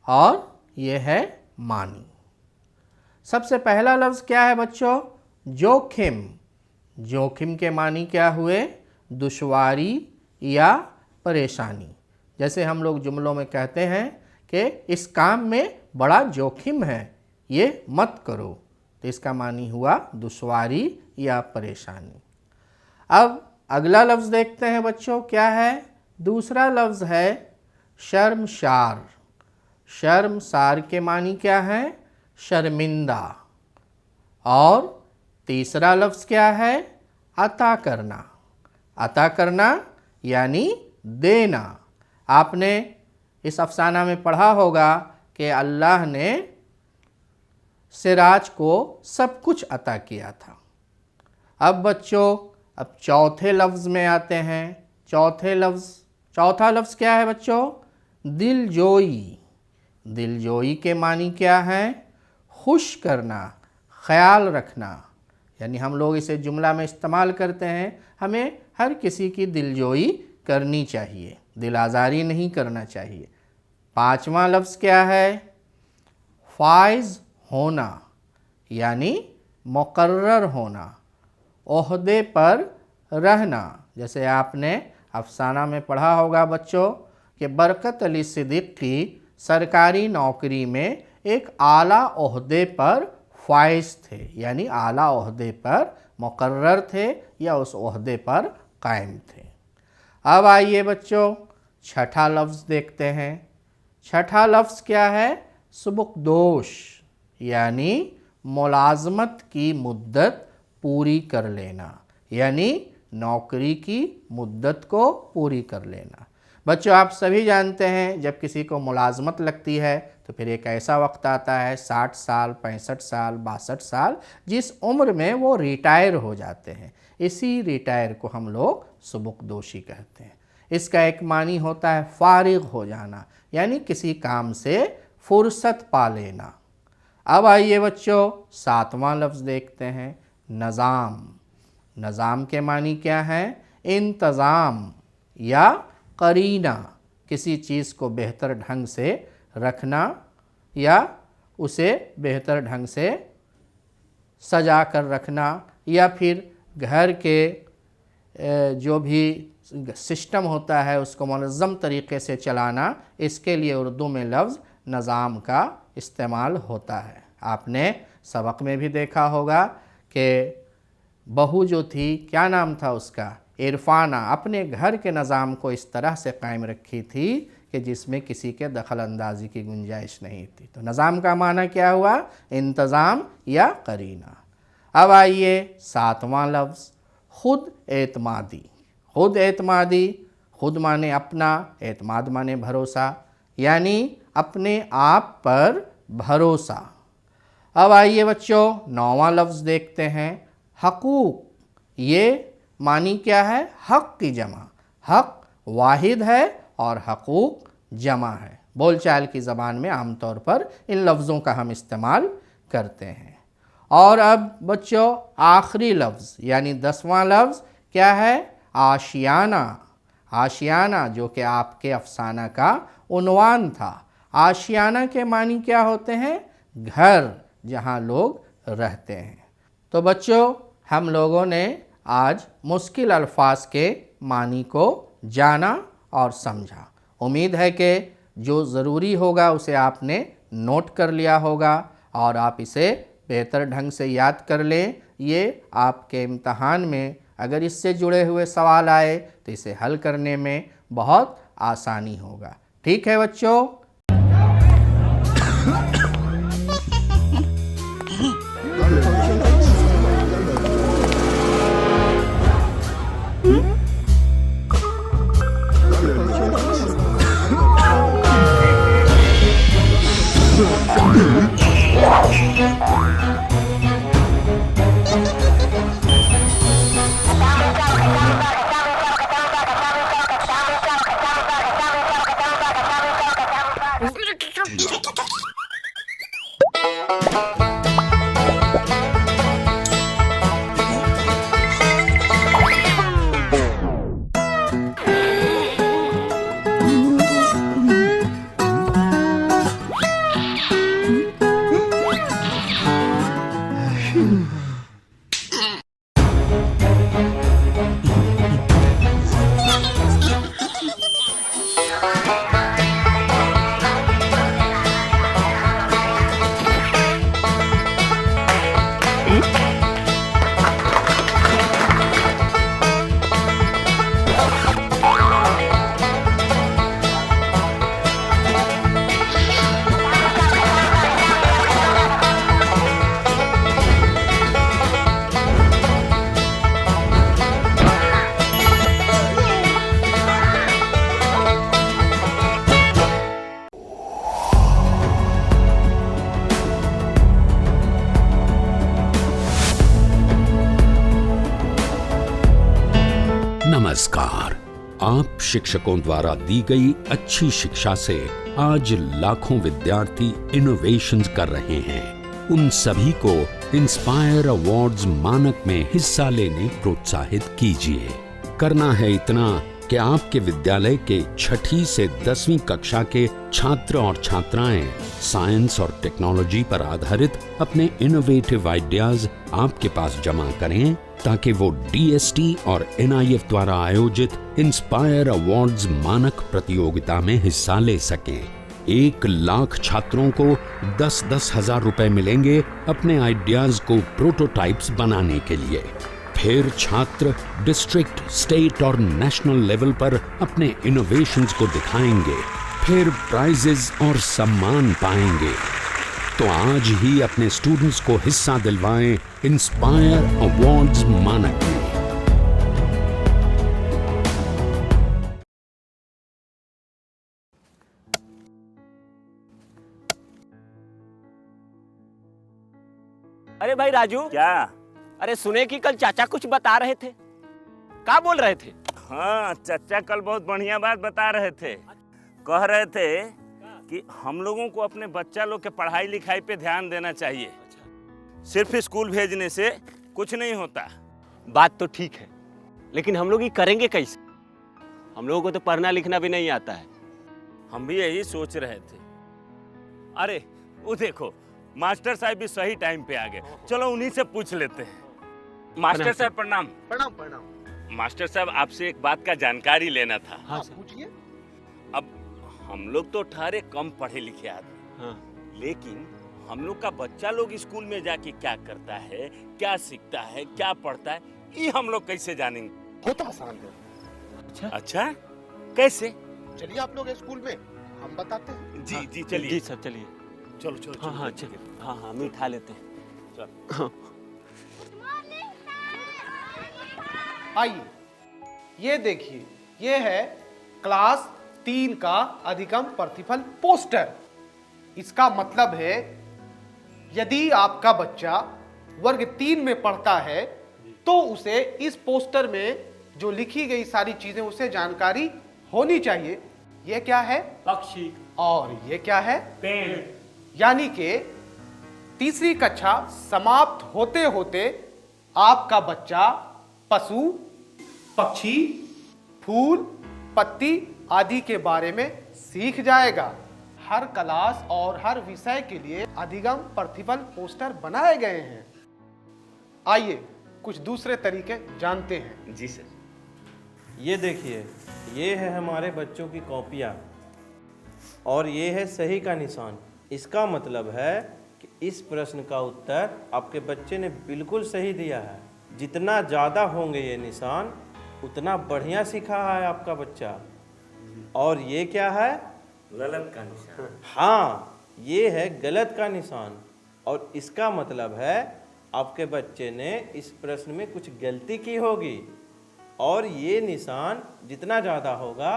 और ये है मानी। सबसे पहला लफ्ज़ क्या है बच्चों? जोखिम। जोखिम के मानी क्या हुए? दुश्वारी या परेशानी। जैसे हम लोग जुमलों में कहते हैं कि इस काम में बड़ा जोखिम है, ये मत करो, तो इसका मानी हुआ दुश्वारी या परेशानी। अब अगला लफ्ज़ देखते हैं बच्चों, क्या है? दूसरा लफ्ज़ है शर्मसार। शर्मसार के मानी क्या है? शर्मिंदा। और तीसरा लफ्ज़ क्या है? अता करना। अता करना यानी देना। आपने इस अफसाना में पढ़ा होगा कि अल्लाह ने सिराज को सब कुछ अता किया था। अब बच्चों, अब चौथे लफ्ज़ में आते हैं। चौथा लफ्ज़ क्या है बच्चों? दिलजोई। दिलजोई के मानी क्या है? खुश करना, ख्याल रखना। यानी हम लोग इसे जुमला में इस्तेमाल करते हैं, हमें हर किसी की दिलजोई करनी चाहिए, दिल आज़ारी नहीं करना चाहिए। 5वां लफ्ज़ क्या है? फाइज होना, यानी मुकर्रर होना, ओहदे पर रहना। जैसे आपने अफसाना में पढ़ा होगा बच्चों कि बरकत अली सिद्दीकी सरकारी नौकरी में एक आला ओहदे पर फाइज थे, यानी आला ओहदे पर मुकर्रर थे या उस ओहदे पर कायम थे। अब आइए बच्चों छठा लफ्ज़ देखते हैं। छठा लफ्ज़ क्या है? सुबुकदोश, यानी मुलाजमत की मुद्दत पूरी कर लेना, यानी नौकरी की मुद्दत को पूरी कर लेना। बच्चों आप सभी जानते हैं जब किसी को मुलाजमत लगती है तो फिर एक ऐसा वक्त आता है 60 साल, 65 साल, 62 साल, जिस उम्र में वो रिटायर हो जाते हैं। इसी रिटायर को हम लोग सुबुकदोशी कहते हैं। इसका एक मानी होता है फारिग हो जाना, यानी किसी काम से फुर्सत पा लेना। अब आइए बच्चों 7वां लफ्ज़ देखते हैं, नज़ाम। नज़ाम के मानी क्या है? इंतज़ाम या करीना, किसी चीज़ को बेहतर ढंग से रखना या उसे बेहतर ढंग से सजा कर रखना, या फिर घर के जो भी सिस्टम होता है उसको मुनज़्ज़म तरीक़े से चलाना। इसके लिए उर्दू में लफ्ज़ नज़ाम का इस्तेमाल होता है। आपने सबक में भी देखा होगा कि बहू जो थी, क्या नाम था उसका? इरफाना, अपने घर के निज़ाम को इस तरह से कायम रखी थी कि जिसमें किसी के दखल अंदाजी की गुंजाइश नहीं थी। तो निज़ाम का माना क्या हुआ? इंतज़ाम या करीना। अब आइए 7वां लफ्ज़ खुद एतमादी। खुद एतमादी, खुद माने अपना, एतमाद माने भरोसा, यानी अपने आप पर भरोसा। अब आइए बच्चों 9वां लफ्ज़ देखते हैं, हकूक़। ये मानी क्या है? हक़ की जमा। हक़ वाहिद है और हकूक़ जमा है। बोलचाल की ज़बान में आमतौर पर इन लफ्ज़ों का हम इस्तेमाल करते हैं। और अब बच्चों आखिरी लफ्ज़ यानी 10वां लफ्ज़ क्या है? आशियाना। आशियाना जो कि आपके अफसाना का उन्वान था। आशियाना के मानी क्या होते हैं? घर, जहाँ लोग रहते हैं। तो बच्चों हम लोगों ने आज मुश्किल अल्फाज के मानी को जाना और समझा। उम्मीद है कि जो ज़रूरी होगा उसे आपने नोट कर लिया होगा और आप इसे बेहतर ढंग से याद कर लें। ये आपके इम्तहान में अगर इससे जुड़े हुए सवाल आए तो इसे हल करने में बहुत आसानी होगा। ठीक है बच्चों? नमस्कार। आप शिक्षकों द्वारा दी गई अच्छी शिक्षा से आज लाखों विद्यार्थी इनोवेशंस कर रहे हैं। उन सभी को इंस्पायर अवार्ड्स मानक में हिस्सा लेने प्रोत्साहित कीजिए। करना है इतना कि आपके विद्यालय के 6ठी से 10वीं कक्षा के छात्र और छात्राएं साइंस और टेक्नोलॉजी पर आधारित अपने इनोवेटिव आइडियाज आपके पास जमा करें, ताकि वो DST और NIF द्वारा आयोजित इंस्पायर अवार्ड्स मानक प्रतियोगिता में हिस्सा ले सकें। 1 लाख छात्रों को 10-10 हजार रुपए मिलेंगे अपने आइडियाज को प्रोटोटाइप्स बनाने के लिए। फिर छात्र डिस्ट्रिक्ट, स्टेट और नेशनल लेवल पर अपने इनोवेशंस को दिखाएंगे, फिर प्राइजेस और सम्मान पाएंगे। तो आज ही अपने स्टूडेंट्स को हिस्सा दिलवाएं इंस्पायर अवार्ड्स मानक में। अरे भाई राजू, क्या? अरे सुने कि कल चाचा कुछ बता रहे थे, क्या बोल रहे थे? हाँ, चाचा कल बहुत बढ़िया बात बता रहे थे। कह रहे थे कि हम लोगों को अपने बच्चा लोग के पढ़ाई लिखाई पे ध्यान देना चाहिए। सिर्फ स्कूल भेजने से कुछ नहीं होता। बात तो ठीक है, लेकिन हम लोग ये करेंगे कैसे? हम लोगों को तो पढ़ना लिखना भी नहीं आता है। हम भी यही सोच रहे थे। अरे वो देखो, मास्टर साहब भी सही टाइम पे आ गए। चलो उन्हीं से पूछ लेते हैं। मास्टर साहब प्रणाम। प्रणाम प्रणाम। मास्टर साहब, आपसे एक बात का जानकारी लेना था। हाँ पूछिए। अब हम लोग तो ठहरे कम पढ़े लिखे आदमी, हाँ। लेकिन हम लोग का बच्चा लोग स्कूल में जाके क्या करता है, क्या सीखता है, क्या पढ़ता है, ये हम लोग कैसे जानेंगे? बहुत आसान है। अच्छा, कैसे? चलिए आप लोग स्कूल में, हम बताते हैं। जी जी चलिए। जी सर चलिए। चलो चलो। हाँ हाँ चलिए। हाँ हाँ मीठा लेते हैं। चल। आइए, ये देखिए, ये है क्लास 3 का अधिगम प्रतिफल पोस्टर। इसका मतलब है यदि आपका बच्चा वर्ग 3 में पढ़ता है तो उसे इस पोस्टर में जो लिखी गई सारी चीजें उसे जानकारी होनी चाहिए। ये क्या है? पक्षी। और ये क्या है? पेड़। यानी कि तीसरी कक्षा समाप्त होते होते आपका बच्चा पशु, पक्षी, फूल, पत्ती आदि के बारे में सीख जाएगा। हर क्लास और हर विषय के लिए अधिगम प्रतिफल पोस्टर बनाए गए हैं। आइए कुछ दूसरे तरीके जानते हैं। जी सर। ये देखिए, ये है हमारे बच्चों की कॉपियाँ और ये है सही का निशान। इसका मतलब है कि इस प्रश्न का उत्तर आपके बच्चे ने बिल्कुल सही दिया है। जितना ज़्यादा होंगे ये निशान, उतना बढ़िया सीखा है आपका बच्चा। और ये क्या है? गलत का निशान। हाँ, ये है गलत का निशान और इसका मतलब है आपके बच्चे ने इस प्रश्न में कुछ गलती की होगी। और ये निशान जितना ज़्यादा होगा,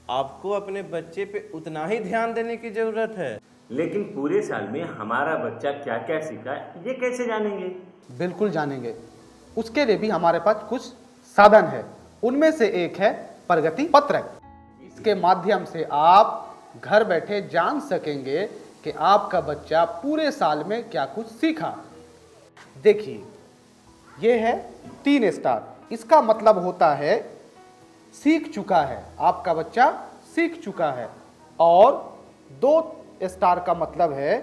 आपको अपने बच्चे पे उतना ही ध्यान देने की ज़रूरत है। लेकिन पूरे साल में हमारा बच्चा क्या क्या सीखा ये कैसे जानेंगे? बिल्कुल जानेंगे। उसके लिए भी हमारे पास कुछ साधन है। उनमें से एक है प्रगति पत्रक। इसके माध्यम से आप घर बैठे जान सकेंगे कि आपका बच्चा पूरे साल में क्या कुछ सीखा। देखिए, ये है 3 स्टार। इसका मतलब होता है सीख चुका है, आपका बच्चा सीख चुका है। और 2 स्टार का मतलब है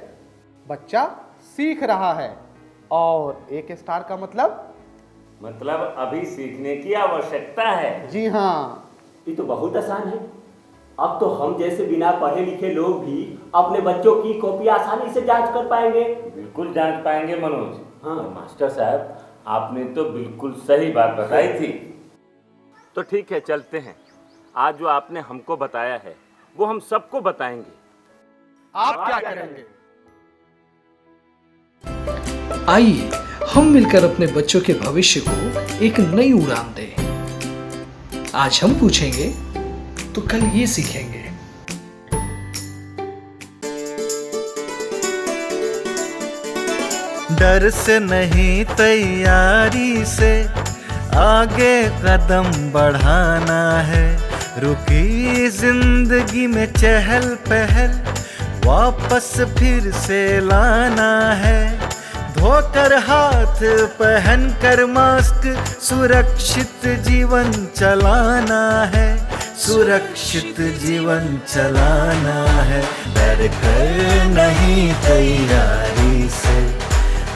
बच्चा सीख रहा है। और 1 स्टार का मतलब अभी सीखने की आवश्यकता है। जी हाँ। ये तो बहुत आसान है। अब तो हम जैसे बिना पढ़े लिखे लोग भी अपने बच्चों की कॉपी आसानी से जांच कर पाएंगे। बिल्कुल जांच पाएंगे मनोज। हाँ। मास्टर साहब, आपने तो बिल्कुल सही बात बताई थी। तो ठीक है, चलते हैं। आज जो आपने हमको बताया है वो हम सबको बताएंगे। आप क्या करेंगे? आइए हम मिलकर अपने बच्चों के भविष्य को एक नई उड़ान दें। आज हम पूछेंगे तो कल ये सीखेंगे। डर से नहीं, तैयारी से आगे कदम बढ़ाना है। रुकी जिंदगी में चहल पहल वापस फिर से लाना है, धोकर हाथ पहन कर मास्क सुरक्षित जीवन चलाना है, सुरक्षित जीवन चलाना है। डर कर नहीं तैयारी से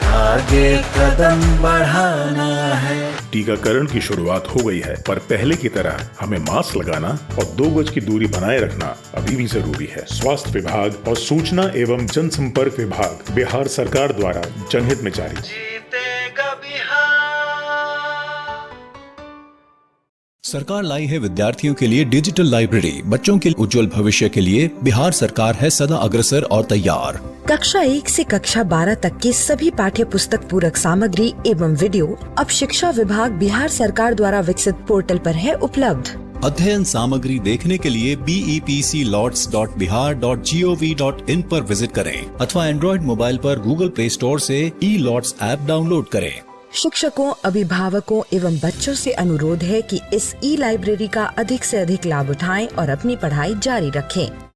आगे कदम बढ़ाना है। टीकाकरण की शुरुआत हो गई है, पर पहले की तरह हमें मास्क लगाना और 2 गज की दूरी बनाए रखना अभी भी जरूरी है। स्वास्थ्य विभाग और सूचना एवं जनसंपर्क विभाग बिहार सरकार द्वारा जनहित में जारी। जीतेगा बिहार। सरकार लाई है विद्यार्थियों के लिए डिजिटल लाइब्रेरी। बच्चों के उज्जवल भविष्य के लिए बिहार सरकार है सदा अग्रसर और तैयार। कक्षा 1 से कक्षा 12 तक की सभी पाठ्य पुस्तक पूरक सामग्री एवं वीडियो अब शिक्षा विभाग बिहार सरकार द्वारा विकसित पोर्टल पर है उपलब्ध। अध्ययन सामग्री देखने के लिए BEPCLOTS.bihar.gov.in पर विजिट करें अथवा एंड्रॉइड मोबाइल पर गूगल प्ले स्टोर से E-LOTS ऐप डाउनलोड करें। शिक्षकों, अभिभावकों एवं बच्चों से अनुरोध है कि इस ई लाइब्रेरी का अधिक से अधिक लाभ उठाएं और अपनी पढ़ाई जारी रखें।